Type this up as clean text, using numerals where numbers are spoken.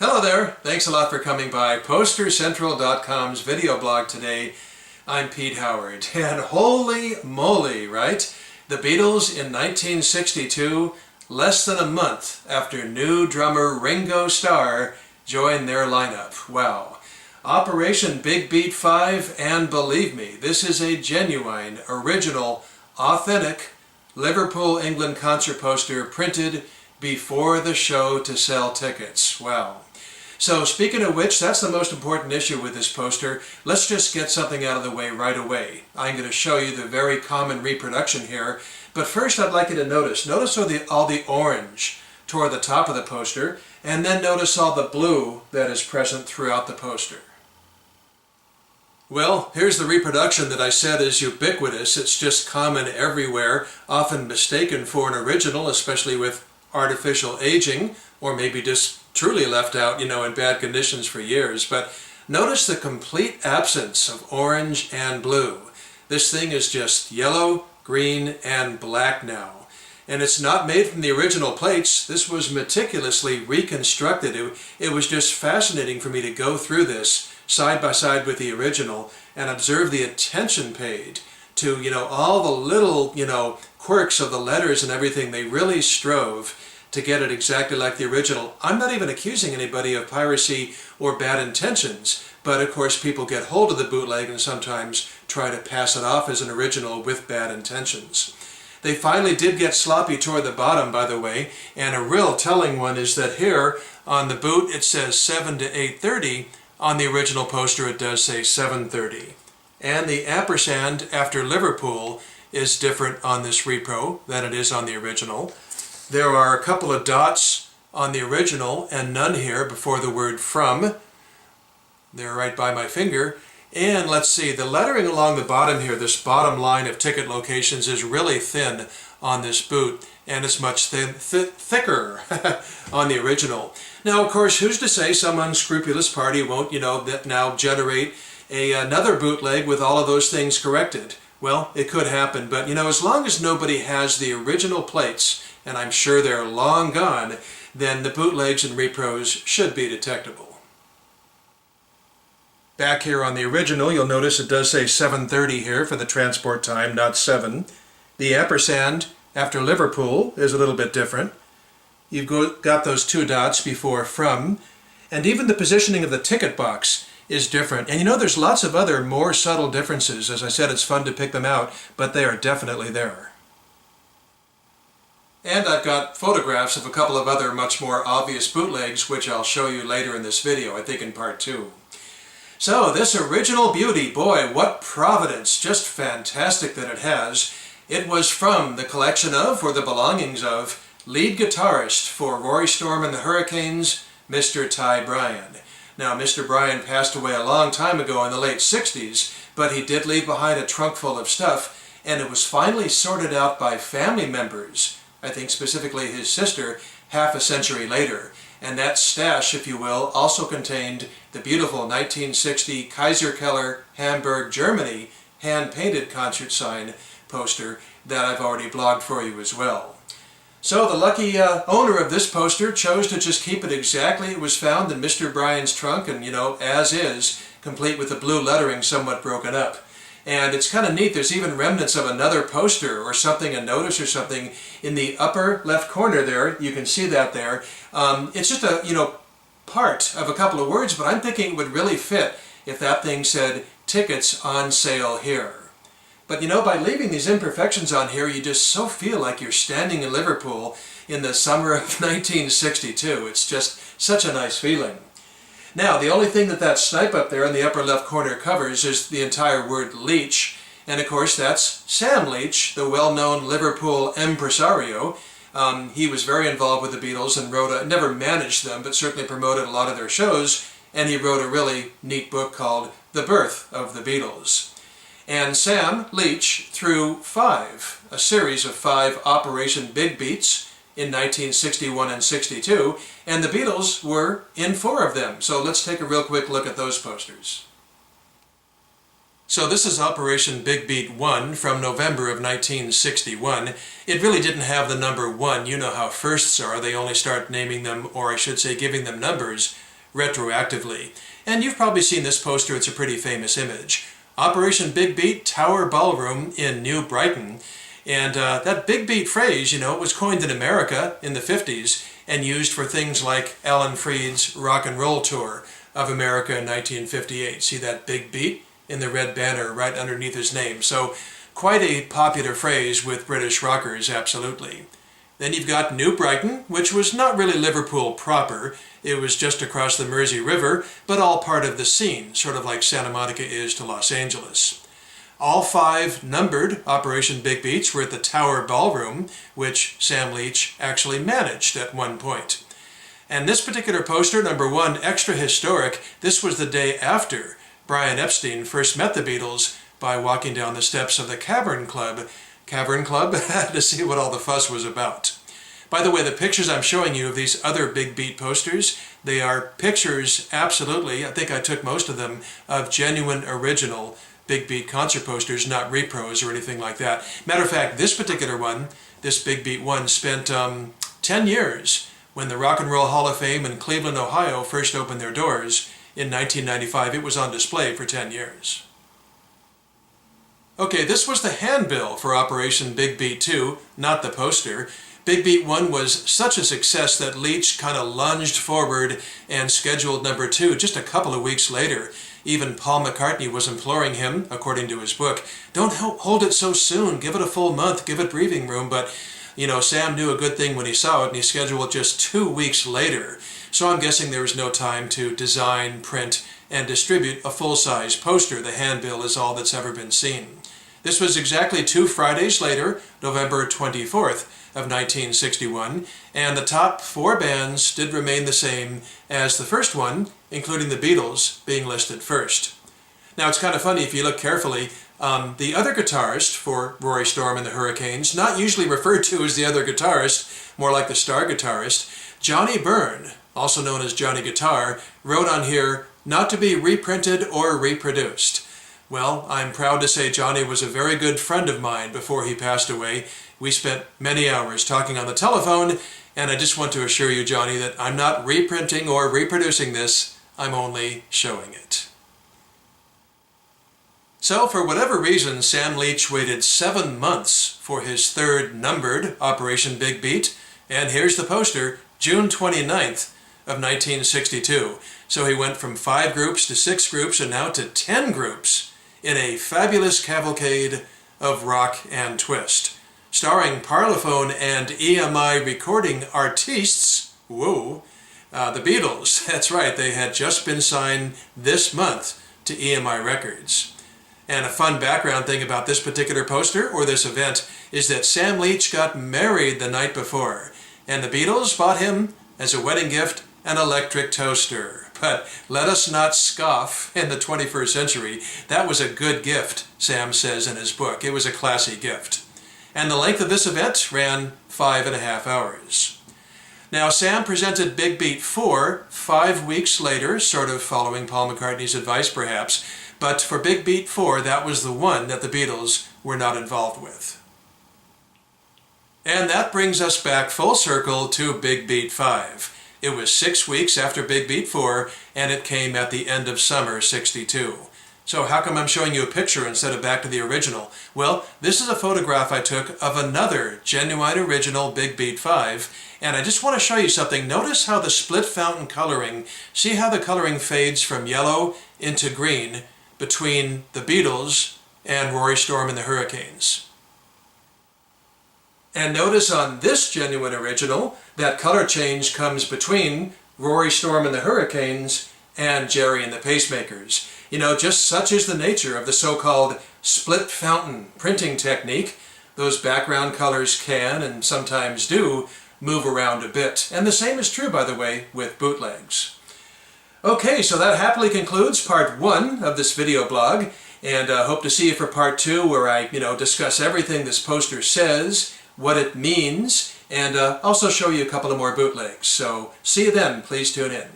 Hello there, thanks a lot for coming by PosterCentral.com's video blog today. I'm Pete Howard, and holy moly, right? The Beatles in 1962, less than a month after new drummer Ringo Starr joined their lineup. Wow. Operation Big Beat 5, and believe me, this is a genuine, original, authentic Liverpool, England concert poster printed before the show to sell tickets. Wow. So speaking of which, that's the most important issue with this poster. Let's just get something out of the way right away. I'm going to show you the very common reproduction here, but first I'd like you to notice all the orange toward the top of the poster, and then notice all the blue that is present throughout the poster. Well, here's the reproduction that I said is ubiquitous. It's just common everywhere, often mistaken for an original, especially with artificial aging, or maybe just truly left out, in bad conditions for years. But notice the complete absence of orange and blue. This thing is just yellow, green, and black now. And it's not made from the original plates. This was meticulously reconstructed. It was just fascinating for me to go through this side by side with the original and observe the attention paid to, all the little, quirks of the letters and everything. They really strove to get it exactly like the original. I'm not even accusing anybody of piracy or bad intentions, but of course people get hold of the bootleg and sometimes try to pass it off as an original with bad intentions. They finally did get sloppy toward the bottom, by the way, and a real telling one is that here on the boot it says 7 to 8:30. On the original poster it does say 7:30. And the ampersand after Liverpool is different on this repro than it is on the original. There are a couple of dots on the original and none here before the word from. They're right by my finger. And let's see, the lettering along the bottom here, this bottom line of ticket locations, is really thin on this boot, and it's much thicker on the original. Now, of course, who's to say some unscrupulous party won't, now generate another bootleg with all of those things corrected? Well, it could happen, but, as long as nobody has the original plates, and I'm sure they're long gone, then the bootlegs and repros should be detectable. Back here on the original, you'll notice it does say 7:30 here for the transport time, not 7. The ampersand after Liverpool is a little bit different. You've got those two dots before from, and even the positioning of the ticket box is different. And there's lots of other more subtle differences. As I said, it's fun to pick them out, but they are definitely there. And I've got photographs of a couple of other much more obvious bootlegs, which I'll show you later in this video, I think in part 2. So this original beauty, boy, what provenance, just fantastic that it has. It was from the collection of, or the belongings of, lead guitarist for Rory Storm and the Hurricanes, Mr. Ty Bryan. Now, Mr. Bryan passed away a long time ago in the late 60s, but he did leave behind a trunk full of stuff, and it was finally sorted out by family members, I think specifically his sister, half a century later. And that stash, if you will, also contained the beautiful 1960 Kaiser Keller, Hamburg, Germany, hand-painted concert sign poster that I've already blogged for you as well. So the lucky owner of this poster chose to just keep it exactly it was found in Mr. Bryan's trunk, and as is, complete with the blue lettering somewhat broken up. And it's kind of neat, there's even remnants of another poster or something, a notice or something, in the upper left corner there. You can see that there. It's just a, part of a couple of words, but I'm thinking it would really fit if that thing said, tickets on sale here. But by leaving these imperfections on here, you just so feel like you're standing in Liverpool in the summer of 1962. It's just such a nice feeling. Now, the only thing that snipe up there in the upper left corner covers is the entire word Leach. And of course, that's Sam Leach, the well-known Liverpool impresario. He was very involved with the Beatles and never managed them, but certainly promoted a lot of their shows. And he wrote a really neat book called The Birth of the Beatles. And Sam Leach threw a series of 5 Operation Big Beats in 1961 and 62, and the Beatles were in 4 of them. So let's take a real quick look at those posters. So this is Operation Big Beat 1 from November of 1961. It really didn't have the number 1. You know how firsts are. They only start naming them, or I should say giving them numbers, retroactively. And you've probably seen this poster, it's a pretty famous image. Operation Big Beat Tower Ballroom in New Brighton. And that Big Beat phrase, you know, it was coined in America in the 50s and used for things like Alan Freed's Rock and Roll Tour of America in 1958. See that Big Beat in the red banner right underneath his name. So quite a popular phrase with British rockers, absolutely. Then you've got New Brighton, which was not really Liverpool proper. It was just across the Mersey River, but all part of the scene, sort of like Santa Monica is to Los Angeles. All 5 numbered Operation Big Beats were at the Tower Ballroom, which Sam Leach actually managed at one point. And this particular poster, number 1, extra historic, this was the day after Brian Epstein first met the Beatles by walking down the steps of the Cavern Club to see what all the fuss was about. By the way, the pictures I'm showing you of these other Big Beat posters, they are pictures, absolutely, I think I took most of them, of genuine original Big Beat concert posters, not repros or anything like that. Matter of fact, this particular one, this Big Beat one, spent 10 years when the Rock and Roll Hall of Fame in Cleveland, Ohio first opened their doors in 1995. It was on display for 10 years. Okay, this was the handbill for Operation Big Beat 2, not the poster. Big Beat 1 was such a success that Leach kind of lunged forward and scheduled number 2 just a couple of weeks later. Even Paul McCartney was imploring him, according to his book, don't hold it so soon, give it a full month, give it breathing room. But, you know, Sam knew a good thing when he saw it, and he scheduled it just 2 weeks later. So I'm guessing there was no time to design, print, and distribute a full-size poster. The handbill is all that's ever been seen. This was exactly 2 Fridays later, November 24th of 1961, and the top 4 bands did remain the same as the first one, including the Beatles being listed first. Now it's kind of funny if you look carefully, the other guitarist for Rory Storm and the Hurricanes, not usually referred to as the other guitarist, more like the star guitarist, Johnny Byrne, also known as Johnny Guitar, wrote on here, not to be reprinted or reproduced. Well, I'm proud to say Johnny was a very good friend of mine before he passed away. We spent many hours talking on the telephone, and I just want to assure you, Johnny, that I'm not reprinting or reproducing this, I'm only showing it. So, for whatever reason, Sam Leach waited 7 months for his 3rd numbered Operation Big Beat, and here's the poster, June 29th of 1962. So he went from 5 groups to 6 groups and now to 10 groups in a fabulous cavalcade of rock and twist. Starring Parlophone and EMI recording artists, whoa, the Beatles. That's right, they had just been signed this month to EMI Records. And a fun background thing about this particular poster, or this event, is that Sam Leach got married the night before, and the Beatles bought him, as a wedding gift, an electric toaster. But let us not scoff in the 21st century. That was a good gift, Sam says in his book. It was a classy gift. And the length of this event ran 5.5 hours. Now, Sam presented Big Beat 4 5 weeks later, sort of following Paul McCartney's advice perhaps, but for Big Beat 4, that was the one that the Beatles were not involved with. And that brings us back full circle to Big Beat 5. It was 6 weeks after Big Beat 4, and it came at the end of summer '62. So how come I'm showing you a picture instead of back to the original? Well, this is a photograph I took of another genuine original Big Beat 5, and I just want to show you something. Notice how the split fountain coloring, see how the coloring fades from yellow into green between the Beatles and Rory Storm and the Hurricanes. And notice on this genuine original, that color change comes between Rory Storm and the Hurricanes and Jerry and the Pacemakers. You know, just such is the nature of the so-called split fountain printing technique. Those background colors can, and sometimes do, move around a bit. And the same is true, by the way, with bootlegs. Okay, so that happily concludes part 1 of this video blog, and hope to see you for part 2, where I, discuss everything this poster says, what it means, and also show you a couple of more bootlegs. So see you then. Please tune in.